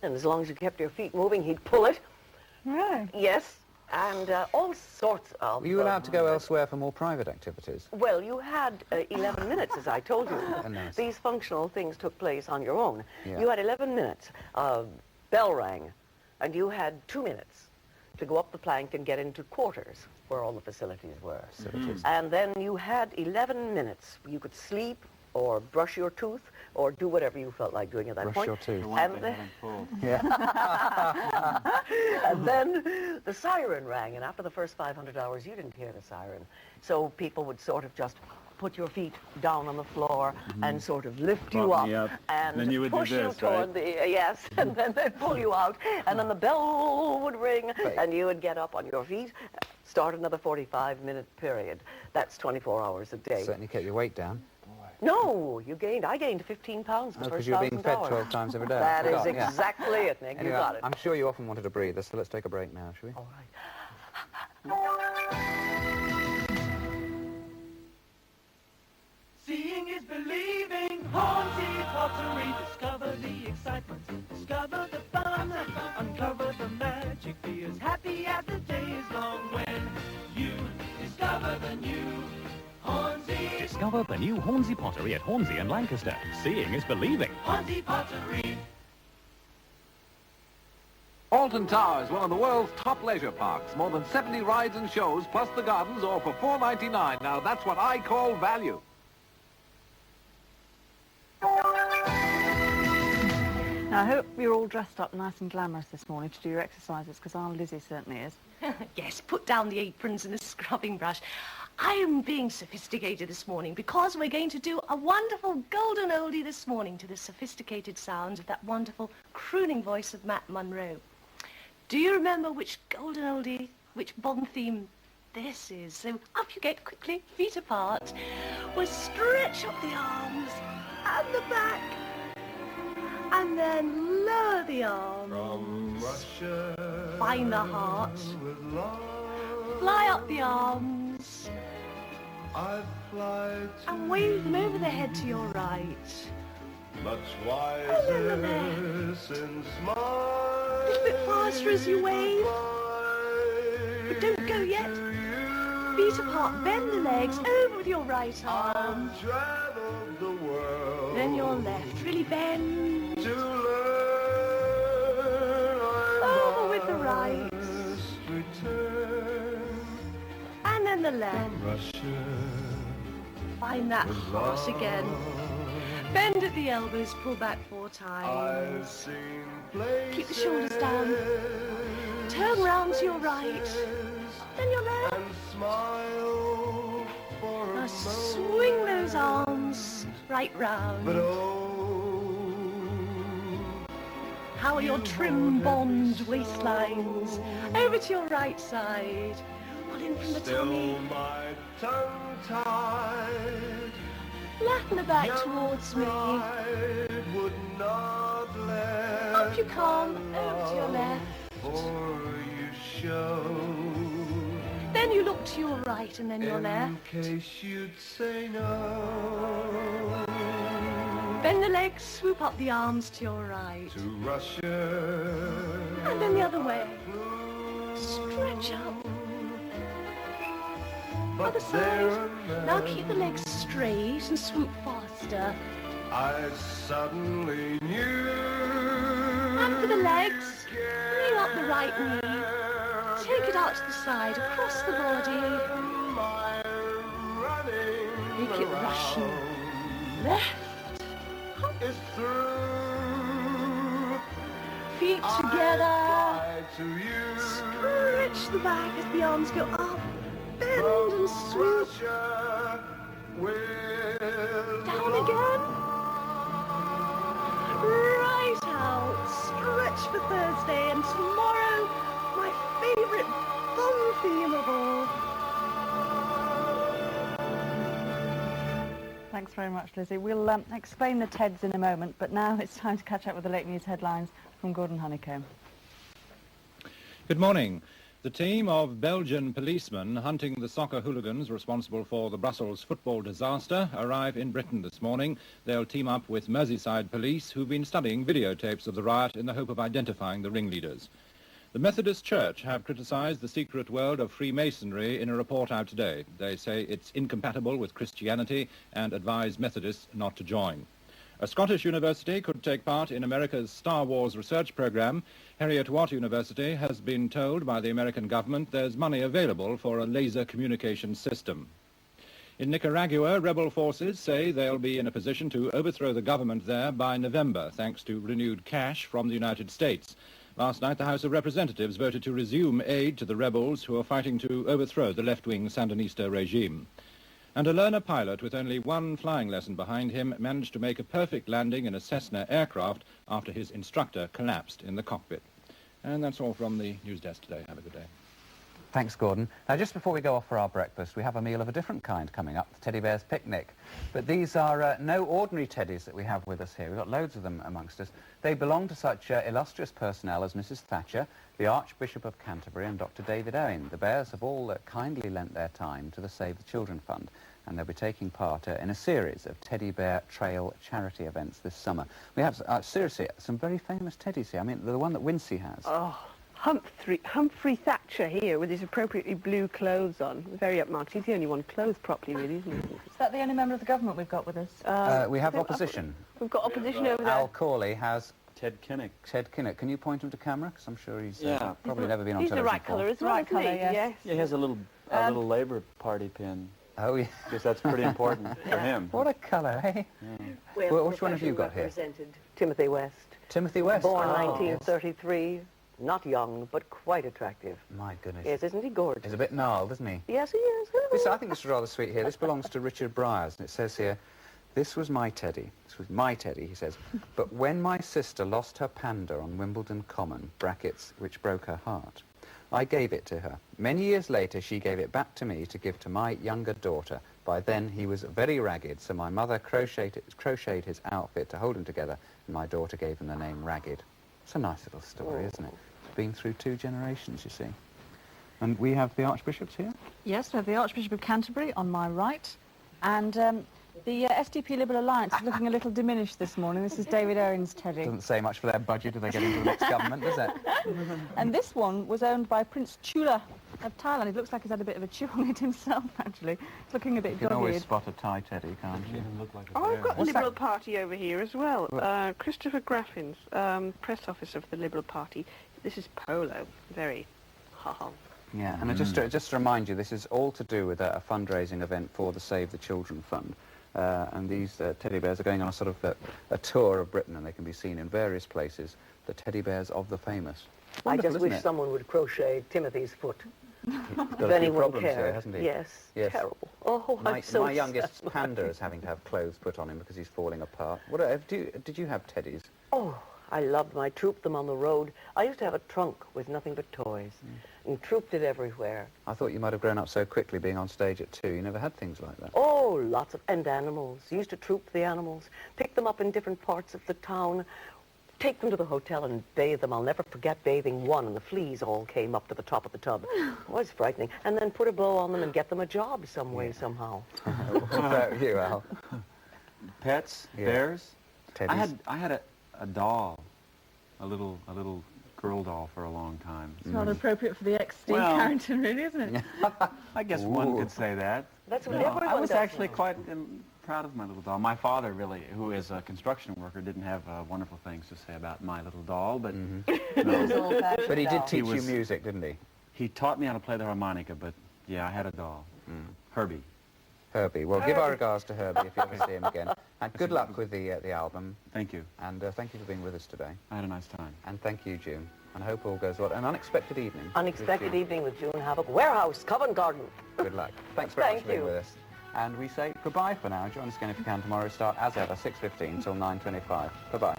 And as long as you kept your feet moving, he'd pull it. Right. Yes. And all sorts of... Were you allowed to go elsewhere for more private activities? Well, you had 11 minutes, as I told you. Nice. These functional things took place on your own. Yeah. You had 11 minutes. Bell rang, and you had 2 minutes to go up the plank and get into quarters, where all the facilities were. And then you had 11 minutes. You could sleep or brush your tooth or do whatever you felt like doing at that point. Brush your tooth. And then, and then the siren rang, and after the first 500 hours, you didn't hear the siren. So people would sort of just put your feet down on the floor and sort of lift you up, and then you would push do this, you toward the yes, and then they'd pull you out, and then the bell would ring, and you would get up on your feet, start another 45-minute period. That's 24 hours a day. Certainly kept your weight down. No, I gained 15 pounds the first 1,000 hours. Because you were being fed 12 times every day. That is exactly it, Nick. Anyway, you got it. I'm sure you often wanted a breather, so let's take a break now, shall we? All right. Seeing is believing, Hornsey Pottery. Discover the excitement, discover the fun, uncover the magic, be as happy as the day is long when you discover the new Hornsey. Discover the new Hornsey Pottery at Hornsey and Lancaster. Seeing is believing. Hornsey Pottery. Alton Tower is one of the world's top leisure parks. More than 70 rides and shows, plus the gardens, all for $4.99. Now that's what I call value. Now, I hope you're all dressed up nice and glamorous this morning to do your exercises, because our Lizzie certainly is. Yes, put down the aprons and the scrubbing brush. I am being sophisticated this morning because we're going to do a wonderful golden oldie this morning to the sophisticated sounds of that wonderful crooning voice of Matt Monro. Do you remember which golden oldie, which Bond theme this is? So up you get quickly, feet apart. We'll stretch up the arms and the back. And then lower the arms. From Russia, find the heart. with love, Fly up the arms. I fly to And wave them over the head to your right. much And then the wiser left. since my A little bit faster as you wave. But don't go yet. Feet apart, bend the legs, over with your right arm. Traveled the world. Then your left, really bend. To learn Over with the right. must return And then the left. from Russia. Find that heart again. Bend at the elbows, pull back 4 I've times. seen places. Keep the shoulders down. Turn round to your right. Then your left. And smile for Now a swing those arms right But round. oh, How are your trim bond waistlines? Over to your right side. Pull in from the still tummy. my tongue tied. Flatten the back towards me. Pride would not let Up you come. Over to your left. for you showed. Then you look to your right and then your In left. case you'd say no. Bend the legs, swoop up the arms to your right. To Russia. And then the other way. Stretch up. But Other there side. and Now then keep the legs straight and swoop faster. I suddenly knew. And for the legs, bring up the right knee. Take it out to the side, across the body. My running Make it Russian. Left, is through. feet together. I to you. Stretch the back as the arms go up. Bend and swoop. Russia with Down again. Right out. Stretch for Thursday and tomorrow, my favourite Bond theme of all. Thanks very much, Lizzie. We'll explain the TEDs in a moment, but now it's time to catch up with the late news headlines from Gordon Honeycomb. Good morning. The team of Belgian policemen hunting the soccer hooligans responsible for the Brussels football disaster arrive in Britain this morning. They'll team up with Merseyside police who've been studying videotapes of the riot in the hope of identifying the ringleaders. The Methodist Church have criticised the secret world of Freemasonry in a report out today. They say it's incompatible with Christianity and advise Methodists not to join. A Scottish university could take part in America's Star Wars research program. Heriot-Watt University has been told by the American government there's money available for a laser communication system. In Nicaragua, rebel forces say they'll be in a position to overthrow the government there by November, thanks to renewed cash from the United States. Last night, the House of Representatives voted to resume aid to the rebels who are fighting to overthrow the left-wing Sandinista regime. And a learner pilot with only one flying lesson behind him managed to make a perfect landing in a Cessna aircraft after his instructor collapsed in the cockpit. And that's all from the news desk today. Have a good day. Thanks, Gordon. Now, just before we go off for our breakfast, we have a meal of a different kind coming up, the Teddy Bear's Picnic. But these are no ordinary teddies that we have with us here. We've got loads of them amongst us. They belong to such illustrious personnel as Mrs. Thatcher, the Archbishop of Canterbury and Dr. David Owen. The Bears have all kindly lent their time to the Save the Children Fund, and they'll be taking part in a series of Teddy Bear Trail charity events this summer. We have, seriously, some very famous teddies here. I mean, the one that Wincy has. Oh, Humphrey Thatcher here with his appropriately blue clothes on. Very upmarked. He's the only one clothed properly, really, isn't he? Is that the only member of the government we've got with us? We have opposition. We've got opposition over there. Al Corley has... Ted Kinnock. Ted Kinnock. Can you point him to camera? Because I'm sure he's Yeah. probably never been on He's the television right before. colour as well, Right isn't he? colour, yes. Yeah, he has a little Labour Party pin. Oh, yeah. Because that's pretty important for him. What a colour, eh? Well, which one have you got here? Represented Timothy West. Timothy West. Born Oh, 1933. Not young, but quite attractive. My goodness. Yes, isn't he gorgeous? He's a bit gnarled, isn't he? Yes, he is. I think this is rather sweet here. This belongs to Richard Bryars, and it says here, "This was my teddy." This was my teddy, he says. "But when my sister lost her panda on Wimbledon Common, brackets, which broke her heart, I gave it to her. Many years later, she gave it back to me to give to my younger daughter. By then, he was very ragged, so my mother crocheted his outfit to hold him together, and my daughter gave him the name Ragged." It's a nice little story, isn't it? It's been through 2 generations, you see. And we have the archbishops here? Yes, we have the Archbishop of Canterbury on my right, and the SDP Liberal Alliance is looking a little diminished this morning. This is David Owen's teddy. Doesn't say much for their budget if they get into the next government, does it? And this one was owned by Prince Chula of Thailand. It looks like he's had a bit of a chew on it himself, actually. It's looking a bit You can always dog-eared. spot a Thai teddy, can't you? Oh, I've got the What's Liberal that? Party over here as well. Christopher Graffin's press officer for the Liberal Party. This is Polo. Very ha-ha. Yeah, and just to remind you, this is all to do with a fundraising event for the Save the Children Fund. And these teddy bears are going on a sort of a tour of Britain, and they can be seen in various places. The teddy bears of the famous. I just wish isn't it? someone would crochet Timothy's foot. He's got If a few anyone problems cared. here, hasn't he? Yes. Yes. Terrible. Oh, My I'm so youngest sad. panda is having to have clothes put on him because he's falling apart. Did you have teddies? Oh, I loved them. I trooped them on the road. I used to have a trunk with nothing but toys and trooped it everywhere. I thought you might have grown up so quickly being on stage at 2. You never had things like that. Oh, lots of... And animals. Used to troop the animals, pick them up in different parts of the town, take them to the hotel and bathe them. I'll never forget bathing one, and the fleas all came up to the top of the tub. It was frightening. And then put a bow on them and get them a job some way, somehow. What about you, Al? Pets, Yeah. bears. Teddies? I had a doll, a little girl doll for a long time. It's not appropriate for the ex-Steve Well- Carrington, really, isn't it? I guess one could say that. That's what No, everyone I was does actually now. quite proud of my little doll. My father, really, who is a construction worker, didn't have wonderful things to say about my little doll, but But he did He teach you was- music, didn't he? he taught me how to play the harmonica. But yeah, I had a doll, Herbie. Herbie. Well, give our regards to Herbie if you ever see him again. And good luck with the album. Thank you. And thank you for being with us today. I had a nice time. And thank you, June. And I hope all goes well. An unexpected evening. Unexpected with June. evening with June Havoc. Warehouse, Covent Garden. Good luck. Thanks very much Thank for being you. with us. And we say goodbye for now. Join us again if you can tomorrow. Start as ever, 6:15 till 9:25. Bye-bye.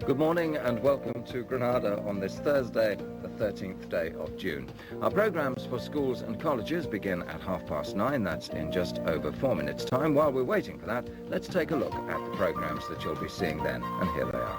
Good morning and welcome to Granada on this Thursday, the 13th day of June. Our programmes for schools and colleges begin at 9:30. That's in just over 4 minutes' time. While we're waiting for that, let's take a look at the programmes that you'll be seeing then, and here they are.